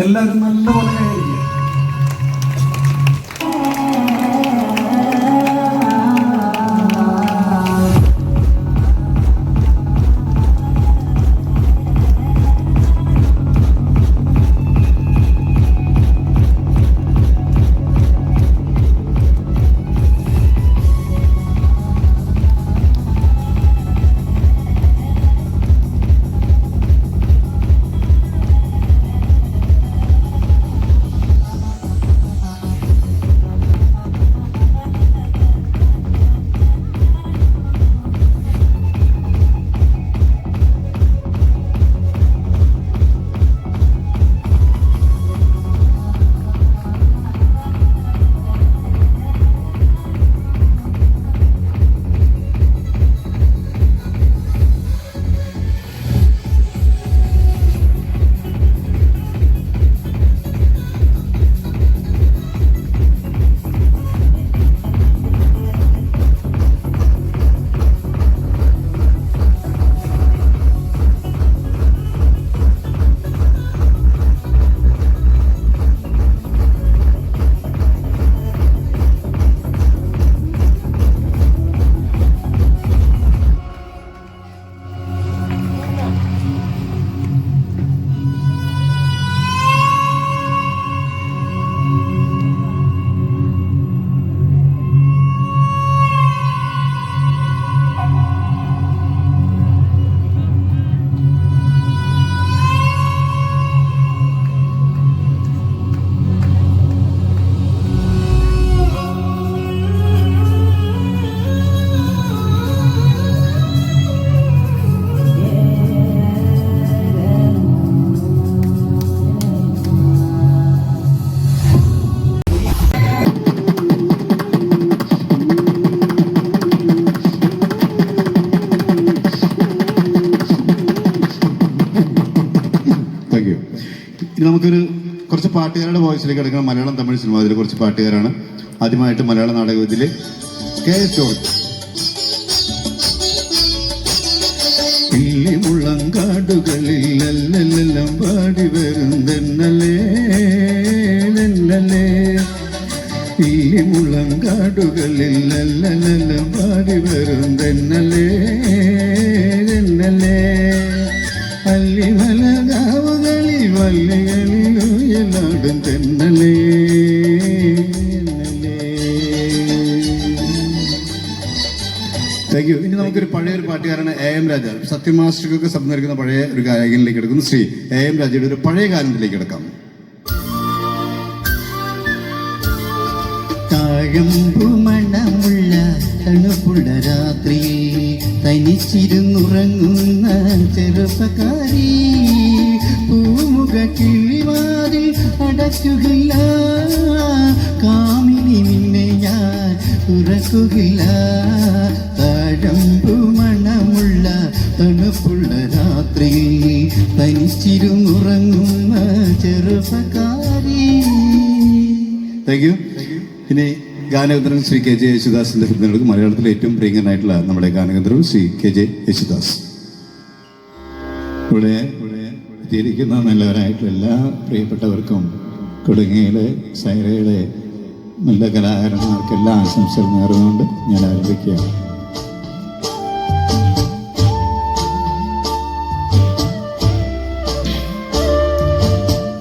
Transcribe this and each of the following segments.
എല്ലാവരും നല്ലപോലെ കൈയടിക്കുക. നമുക്കൊരു കുറച്ച് പാട്ടുകാരുടെ വോയിസിലേക്ക് എടുക്കണം. മലയാളം തമിഴ് സിനിമ അതിൽ കുറച്ച് പാട്ടുകാരാണ്. ആദ്യമായിട്ട് മലയാള നാടകത്തിലെ കെ.എസ്. ജോർജ്. മുളങ്കാടുകളിൽ എല്ലാം പാടി വരുന്നല്ലേ മുളങ്കാടുകളിൽ എല്ലാം പാടി വരുന്നല്ലേ അല്ലിമലകാവുകളിൽ വള്ളികളിലും തെന്നലേ. Thank you. ഇനി നമുക്കൊരു പഴയൊരു പാട്ടുകാരാണ് A.M. രാജ. സത്യമാസ്റ്റർക്കൊക്കെ ശബ്ദം നൽകുന്ന പഴയ ഒരു ഗായകനിലേക്ക് എടുക്കുന്നു. ശ്രീ A.M. രാജയുടെ ഒരു പഴയ ഗാനത്തിലേക്ക് എടുക്കാം. താഴമ്പുമണമുള്ള തണുപ്പുള്ള രാത്രിയിൽ തനിച്ചിരുന്നുറങ്ങുന്ന ചെറുപ്പക്കാരി പൂമുഖ കിളിവാതിൽ അടയ്ക്കുകയില്ല, കാമിനി നിന്നെ ഞാൻ തുറക്കുകയില്ല. താഴമ്പുമണമുള്ള തണുപ്പുള്ള രാത്രിയിൽ തനിച്ചിരുന്നുറങ്ങുന്ന ചെറുപ്പക്കാരി. Thank you. ഇനി ഗാനഗന്ധർവൻ ശ്രീ കെ ജെ യേശുദാസിന്റെ ഹൃദയങ്ങൾക്ക് മലയാളത്തിലെ ഏറ്റവും പ്രിയങ്കനായിട്ടുള്ള നമ്മുടെ ഗാനഗന്ധർവൻ ശ്രീ കെ ജെ യേശുദാസ്. ഇവിടെ എത്തിയിരിക്കുന്ന നല്ലവരായിട്ടുള്ള എല്ലാ പ്രിയപ്പെട്ടവർക്കും കൊടുങ്ങയിലെ സൈറയിലെ നല്ല കലാകാരന്മാർക്കെല്ലാം ആശംസകൾ നേർന്നുകൊണ്ട് ഞാൻ ആരംഭിക്കുകയാണ്.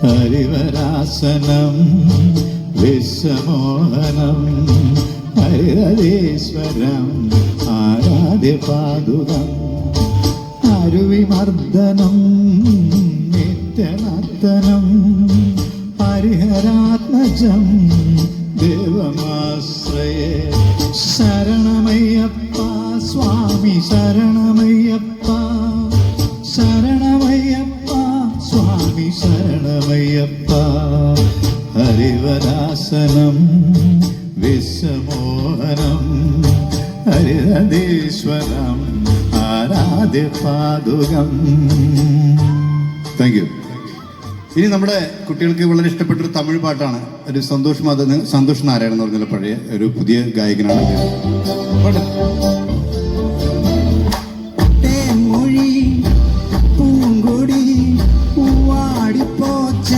ഹരിവരാസനം വിശ്വമോഹനം ഹരിഹരീശ്വരം ആരാധ്യപാദുകം അരുവിമർദ്ദനം നിത്യനർത്തനം ഹരിഹരാത്മജം ദേവമാശ്രയേ. ശരണമയ്യപ്പ സ്വാമി ശരണമയ്യപ്പ, ശരണമയ്യപ്പ സ്വാമി ശരണമയ്യപ്പ. ഹരിവരാസനം വിശ്വമോഹനം ഹരിഹരീശ്വരം ആരാധ്യപാദുകം. Thank you. ഇനി നമ്മുടെ കുട്ടികൾക്ക് വളരെ ഇഷ്ടപ്പെട്ടൊരു തമിഴ് പാട്ടാണ്. ഒരു സന്തോഷ് നാരായണൻ എന്ന് പറഞ്ഞ പഴയ ഒരു പുതിയ ഗായകനാണ്. പൂങ്കൊടി പൂവാടിപ്പോച്ച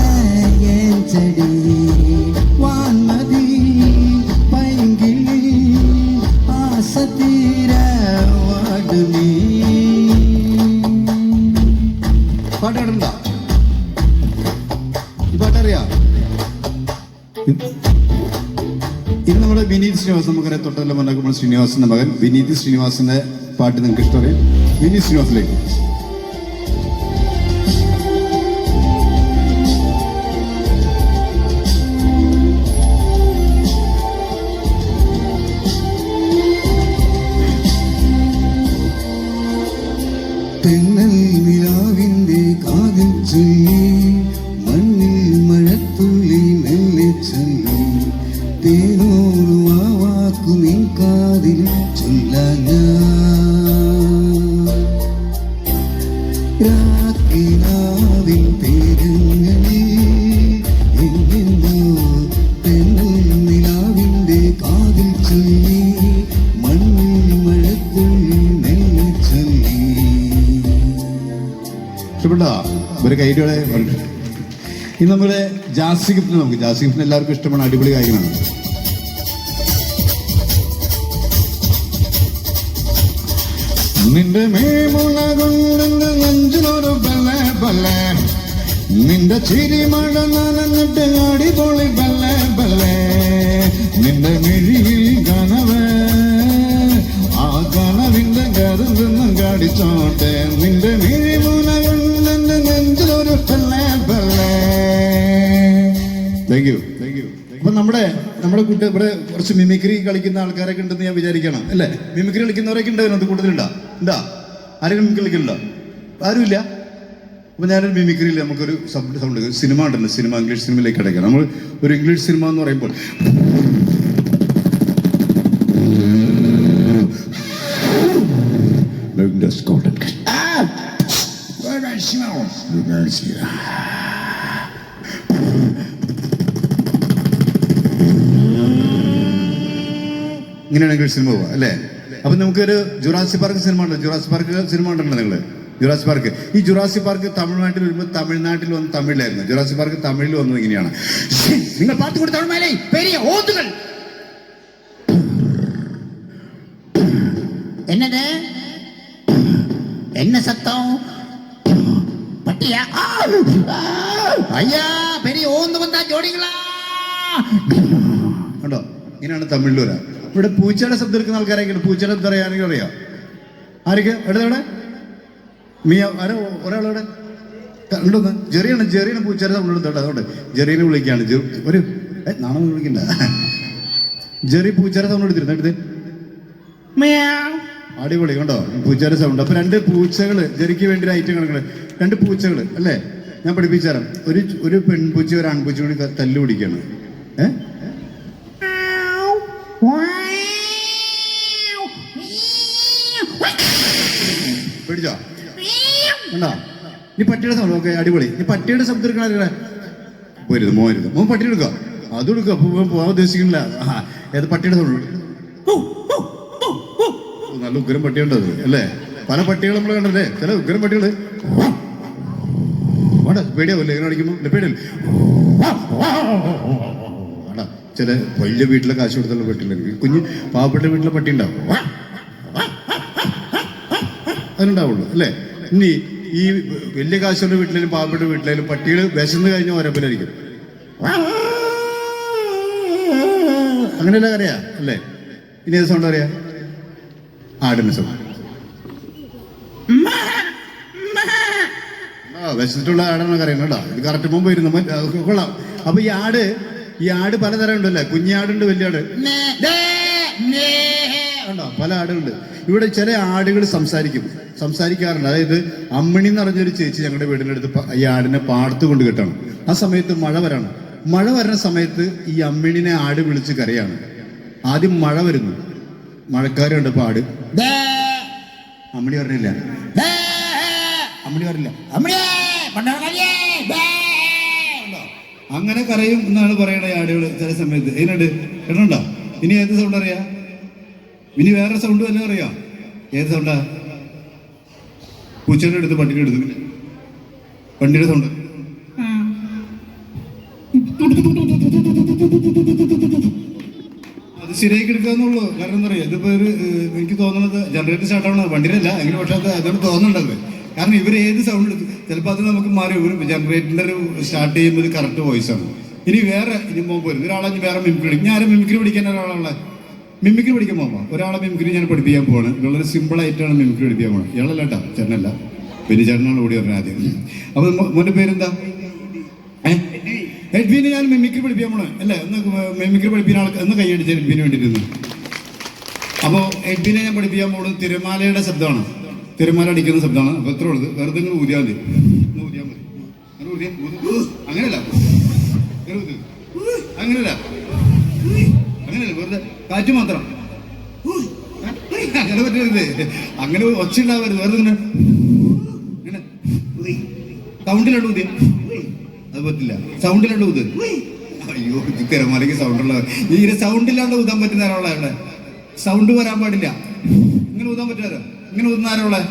ഈ പാട്ടറിയാം? ഇത് നമ്മുടെ വിനീത് ശ്രീനിവാസൻ, നമുക്കറിയാം തൊട്ടല്ല മണ്ണാക്കുമ്പോൾ ശ്രീനിവാസന്റെ മകൻ വിനീത് ശ്രീനിവാസന്റെ പാട്ട് നിങ്ങൾക്ക് ഇഷ്ടമറിയാം. വിനീത് ശ്രീനിവാസിലേക്ക് തെന്നൽ നിലാവിന്റെ കാതിൽ ചൊല്ലി മണ്ണിൽ മഴത്തുള്ളി മെല്ലെ ചൊല്ലി തേനൂറു ആ വാക്കു നിൻ കാതിൽ ചൊല്ലാൻ രാത്രിനാവിൻ തീരങ്ങളിൽ എങ്ങെന്തോ തെന്നൽ നിലാവിന്റെ കാതിൽ ചൊല്ലി മണ്ണിൽ മഴത്തുള്ളി മെല്ലെ ചൊല്ലി. ഇഷ്ടപ്പെട്ടോ? ഒരു കൈഡിയോടെ ഇന്ന് നമ്മുടെ ജാസി ഗിഫ്റ്റ്, നമുക്ക് ജാസി ഗിഫ്റ്റിന് എല്ലാവർക്കും ഇഷ്ടമാണ്, അടിപൊളി കാര്യമാണ്. നിന്റെ മേമുള കൊണ്ടെന്റെ നെഞ്ചിലൊരു ബല്ലെ ബല്ലെ, നിന്റെ ചിരിമഴ നനഞ്ഞിട്ട് അടിപൊളി ബല്ലെ ബല്ലെ, നിന്റെ മിഴിയിൽ കനവ് ആ കനവിന്റെ കരുതെന്നും കാടിച്ചോട്ടെ, നിന്റെ മിഴിമുന കൊണ്ടെന്റെ നെഞ്ചിലൊരു ബല്ലെ ബല്ലെ. Thank you, thank you. അപ്പൊ നമ്മുടെ കൂട്ടം ഇവിടെ കുറച്ച് മിമിക്രി കളിക്കുന്ന ആൾക്കാരൊക്കെ ഉണ്ടെന്ന് ഞാൻ വിചാരിക്കണം, അല്ലേ? മിമിക്രി കളിക്കുന്നവരൊക്കെ ഉണ്ട് അതിനകത്ത് കൂടുതലുണ്ടാ? ഉണ്ടാ? ആരെങ്കിലും മിമിക്രി കളിക്കുന്നുണ്ടോ? ആരുമില്ല? അപ്പൊ ഞാനൊരു മിമിക്രിയിൽ നമുക്കൊരു സൗണ്ട് സിനിമ ഉണ്ടല്ലോ, സിനിമ ഇംഗ്ലീഷ് സിനിമയിലേക്ക് അടയ്ക്കാം. നമ്മൾ ഒരു ഇംഗ്ലീഷ് സിനിമ എന്ന് പറയുമ്പോൾ ഇങ്ങനെയാണെങ്കിൽ സിനിമ പോവാ, അല്ലേ? അപ്പൊ നമുക്കൊരു ജുറാസി പാർക്ക് സിനിമ ഉണ്ടല്ലോ, ജുറാസി പാർക്ക് സിനിമ ഉണ്ടല്ലോ നിങ്ങള്, ജുറാസി പാർക്ക്. ഈ ജുറാസി പാർക്ക് തമിഴ്നാട്ടിൽ വരുമ്പോൾ തമിഴ്നാട്ടിൽ വന്ന് തമിഴിലായിരുന്നു. ജുറാസി പാർക്ക് തമിഴിൽ വന്നത് ഇങ്ങനെയാണ്. നിങ്ങൾ പാട്ട് കൊടുത്ത തമിഴ്മേലെ പെരിയ ഓത്തുകൾ என்னது என்ன சத்தம்? பட்டியா? ஐயா பெரிய ஓந்து வந்தா ஜோடிங்களா? കണ്ടോ? ഇങ്ങനെയാണ് തമിഴിൽ വരാം. ഇവിടെ പൂച്ചയുടെ ശബ്ദം എടുക്കുന്ന ആൾക്കാരൊക്കെ പൂച്ചയുടെ ശബ്ദം അറിയാനെങ്കിൽ അറിയാം. ആരൊക്കെ എവിടെ മിയ ആരോ ഒരാളവിടെ ഉണ്ടോന്ന്? ജെറിയാണ് പൂച്ചയുടെ ശബ്ദം എടുത്തോട്ടെ. അതുകൊണ്ട് ജെറീനെ വിളിക്കുകയാണ്. ഒരു നാളെ വിളിക്കണ്ട, ജെറി പൂച്ചയുടെ സൗണ്ട് എടുത്തിരുന്നു. അടിപൊളി, കണ്ടോ പൂച്ചയുടെ സൗണ്ട്. അപ്പൊ രണ്ട് പൂച്ചകള്, ജെറിക്ക് വേണ്ടി ഒരു ഐറ്റം കണക്കുകൾ, രണ്ട് പൂച്ചകള് അല്ലേ? ഞാൻ പഠിപ്പിച്ചാരം. ഒരു പെൺപൂച്ച ഒരു ആൺപൂച്ച കൂടി തല്ലു പിടിക്കാണ്. പേടിച്ചോ? കണ്ടോ? നീ പട്ടിയുടെ സൗണ്ട്. ഓക്കെ, അടിപൊളി. നീ പട്ടിയുടെ ശബ്ദം എടുക്കണ പോരുത്, മോൻ പട്ടി എടുക്കുക, അതും എടുക്കുക. പോകാൻ ഉദ്ദേശിക്കുന്നില്ല. ഏത് പട്ടിയുടെ സൗണ്ട്? നല്ല ഉഗ്രം പട്ടിയുണ്ടത് അല്ലേ? പല പട്ടികൾ നമ്മൾ കണ്ടല്ലേ, ചില ഉഗ്രം പട്ടികള് പേടിയാവില്ലേ ഇങ്ങനെ അടിക്കുമ്പോൾ? പേടിയല്ലേ? ചില വലിയ വീട്ടിലെ കാശ് കൊടുത്തുള്ള പട്ടിയില്ലെങ്കിൽ കുഞ്ഞ് പാവപ്പെട്ട വീട്ടിലെ പട്ടി ഉണ്ടാവും, അതിനുണ്ടാവുള്ളൂ അല്ലേ? ഇനി ഈ വലിയ കാശുള്ള വീട്ടിലും പാവപ്പെട്ട വീട്ടിലായാലും പട്ടികൾ വിശന്ന് കഴിഞ്ഞ ഓരോപ്പലായിരിക്കും. അങ്ങനെയല്ല അറിയാം അല്ലേ? ഇനി ഏത് സൗണ്ട് അറിയാം? ആടിന്റെ സൗണ്ട്. വിശന്നിട്ടുള്ള ആടാണെന്ന് അറിയണം കേട്ടോ. ഇത് കറക്റ്റ് മുമ്പ് വരുന്നു കൊള്ളാം. അപ്പൊ ഈ ആട് പലതരം ഉണ്ടല്ലേ? കുഞ്ഞാടുണ്ട്, വലിയ ആട് ഉണ്ടോ? പല ആടുകളുണ്ട്. ഇവിടെ ചില ആടുകൾ സംസാരിക്കാറുണ്ട്. അതായത് അമ്മിണി എന്ന് പറഞ്ഞൊരു ചേച്ചി ഞങ്ങളുടെ വീടിൻ്റെ അടുത്ത് ഈ ആടിനെ പാടത്ത് കൊണ്ട് കെട്ടണം. ആ സമയത്ത് മഴ വരുന്ന സമയത്ത് ഈ അമ്മിണിനെ ആട് വിളിച്ച് കരയാണ്. ആദ്യം മഴ വരുന്നു, മഴക്കാരം കണ്ടപ്പോ ആട് അമ്മിണി പറഞ്ഞില്ല, അങ്ങനെ കരയും എന്നാണ് പറയണ ആടുകൾ ചില സമയത്ത്. അതിനുണ്ട് കേട്ടോ. ഇനി ഏത് സൗണ്ട് അറിയാ? ഇനി വേറെ സൗണ്ട് വല്ലതും അറിയാം? ഏത് സൗണ്ടാ? പൂച്ചയുടെ അടുത്ത് പട്ടിയുടെ അടുത്ത് വണ്ടിയുടെ സൗണ്ട്. അത് ശരിയാക്കി എടുക്കാന്നുള്ളൂ. കാരണം എന്താ പറയാ, ഇതിപ്പോ എനിക്ക് തോന്നുന്നത് ജനറേറ്റർ സ്റ്റാർട്ടാവണം വണ്ടിയിലല്ല എങ്കിലും, പക്ഷെ അത് അതുകൊണ്ട് തോന്നുന്നുണ്ടത് കാരണം ഇവർ ഏത് സൗണ്ട് എടുത്തു ചിലപ്പോൾ അത് നമുക്ക് മാറി ഒരു ജനറേറ്ററിൻ്റെ ഒരു സ്റ്റാർട്ട് ചെയ്യുമ്പോൾ ഇത് കറക്റ്റ് വോയിസാണ്. ഇനി പോകുമ്പോൾ വരും ഒരാളെ വേറെ മിമിക്രി പഠിക്കും. ഞാൻ മിമിക്രി പഠിക്കാൻ ഒരാളെ മിമിക്രി പഠിക്കാൻ പോകുമ്പോൾ ഒരാളെ മിമിക്രി ഞാൻ പഠിപ്പിക്കാൻ പോവാണ്. വളരെ സിമ്പിളായിട്ടാണ് മിമിക്രി പഠിപ്പിക്കാൻ പോകുന്നത്. ഇയാളല്ല കേട്ടോ, ചേട്ടനല്ല, പിന്നെ ചേട്ടനാണ് ഓടി പറഞ്ഞത് ആദ്യം. അപ്പോൾ മോൻ്റെ പേരെന്താ? എഡ്വിനെ ഞാൻ മിമിക്രി പഠിപ്പിക്കാൻ പോണേ അല്ലേ? ഒന്ന് മിമിക്രി പഠിപ്പിക്കുന്ന ആൾക്ക് ഒന്ന് കൈയടിച്ച എഡ്വിന് വേണ്ടിയിരുന്നു. അപ്പോൾ എഡ്വിനെ ഞാൻ പഠിപ്പിക്കാൻ പോകുന്നത് തിരമാലയുടെ ശബ്ദമാണ്, തിരമാല അടിക്കുന്ന ശബ്ദമാണ്. അപ്പോൾ എത്ര ഉള്ളത് വെറുതെ ഇങ്ങനെ ഊതിയാൽ മതി, ഊതിയാൽ മതി. അങ്ങനെയല്ല, അങ്ങനെയല്ല, അങ്ങനെയല്ല, വെറുതെ കാറ്റ് മാത്രം. അങ്ങനെ പറ്റരുത്, അങ്ങനെ ഒച്ച ഉണ്ടാവരുത്. വെറുതെ ഇങ്ങനെ ഇങ്ങനെ സൗണ്ടിലുണ്ട് ഊതി, അത് പറ്റില്ല. സൗണ്ടിലുണ്ട് ഊത്. അയ്യോ തിരമാലയ്ക്ക് സൗണ്ടുള്ളവർ ഈ സൗണ്ടില്ലാണ്ട് ഊതാൻ പറ്റുന്ന ആരോളെ അവിടെ സൗണ്ട് വരാൻ പാടില്ല. ഇങ്ങനെ ഊതാൻ പറ്റാതെ ഇങ്ങനെ ഊതുന്ന ആരോളെ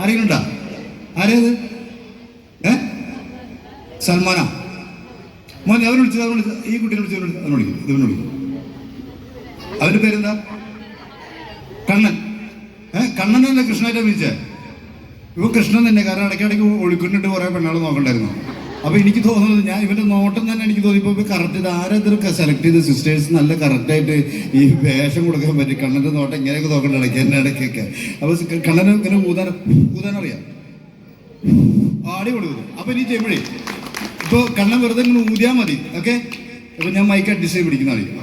ആരെങ്കിലും ഉണ്ടാ? ആരേത്? സൽമാനാ? മോൻ അവനെ വിളിച്ചത്, അവൻ വിളിച്ചത്, ഈ കുട്ടീനെ വിളിച്ചത്, അവനെ വിളിക്കും, ഇവനെ വിളിക്കും. അവന്റെ പേരെന്താ? കണ്ണൻ. കണ്ണനല്ലേ കൃഷ്ണനായിട്ടാ വിളിച്ചേ? ഇവ കൃഷ്ണൻ തന്നെ. കാരണം ഇടയ്ക്കിടയ്ക്ക് ഒളിക്കുന്നിട്ട് കുറെ പെണ്ണാൾ നോക്കണ്ടായിരുന്നു. അപ്പൊ എനിക്ക് തോന്നുന്നത് ഞാൻ ഇവന്റെ നോട്ടം തന്നെ എനിക്ക് തോന്നിയപ്പോ കറക്റ്റ് ഇത് ആരൊക്കെ സെലക്ട് ചെയ്ത് സിസ്റ്റേഴ്സ് നല്ല കറക്റ്റായിട്ട് ഈ വേഷം കൊടുക്കാൻ പറ്റി. കണ്ണന്റെ നോട്ടം ഇങ്ങനെയൊക്കെ നോക്കണ്ട ഇടയ്ക്ക് എന്നെ ഇടയ്ക്കൊക്കെ. അപ്പൊ കണ്ണന് ഇങ്ങനെ ഊതാനറിയാം, ആടി കൊടുക്കും. അപ്പൊ ഇനി ചെയ്യുമ്പോഴേ ഇപ്പൊ കണ്ണൻ വെറുതെ ഇങ്ങനെ ഊതിയാ മതി. ഓക്കെ, അപ്പൊ ഞാൻ മൈക്ക് അഡ്ജസ്റ്റ് ചെയ്ത് പിടിക്കുന്ന അറിയാം.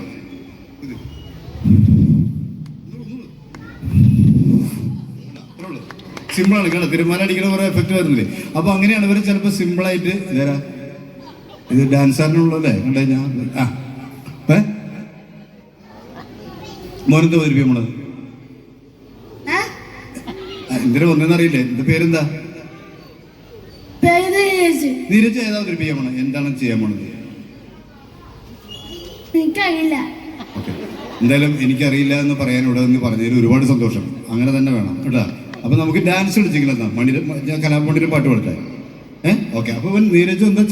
സിമ്പിളാണ് കേട്ടോ, തിരുമാല അടിക്കുന്ന കുറെ എഫക്റ്റ് വരുന്നില്ലേ. അപ്പൊ അങ്ങനെയാണ് ഇവർ ചിലപ്പോൾ സിമ്പിളായിട്ട് ഇതേരാ ഇത് ഡാൻസാറിനുള്ളല്ലേ കണ്ടേ ഞാൻ. മോനെന്താ വരിപ്പിക്കും നമ്മളത്? എന്തിനാ ഒന്നെന്നറിയില്ലേ? എന്റെ പേരെന്താ? നീരജ്. ഏതാ വരിപ്പിക്കാൻ പോണത്? എന്താണ് ചെയ്യാൻ പോണത്? ഓക്കെ, എന്തായാലും എനിക്കറിയില്ല എന്ന് പറയാൻ ഇവിടെ നിന്ന് പറഞ്ഞതിൽ ഒരുപാട് സന്തോഷം. അങ്ങനെ തന്നെ വേണം കേട്ടോ. അപ്പൊ നമുക്ക് ഡാൻസ് കളിച്ചെങ്കിലും ഞാൻ കലാമണ്ഡിരം പാട്ട് പാടട്ടെ? ഓക്കെ, അപ്പൊ നീരജ് എന്താ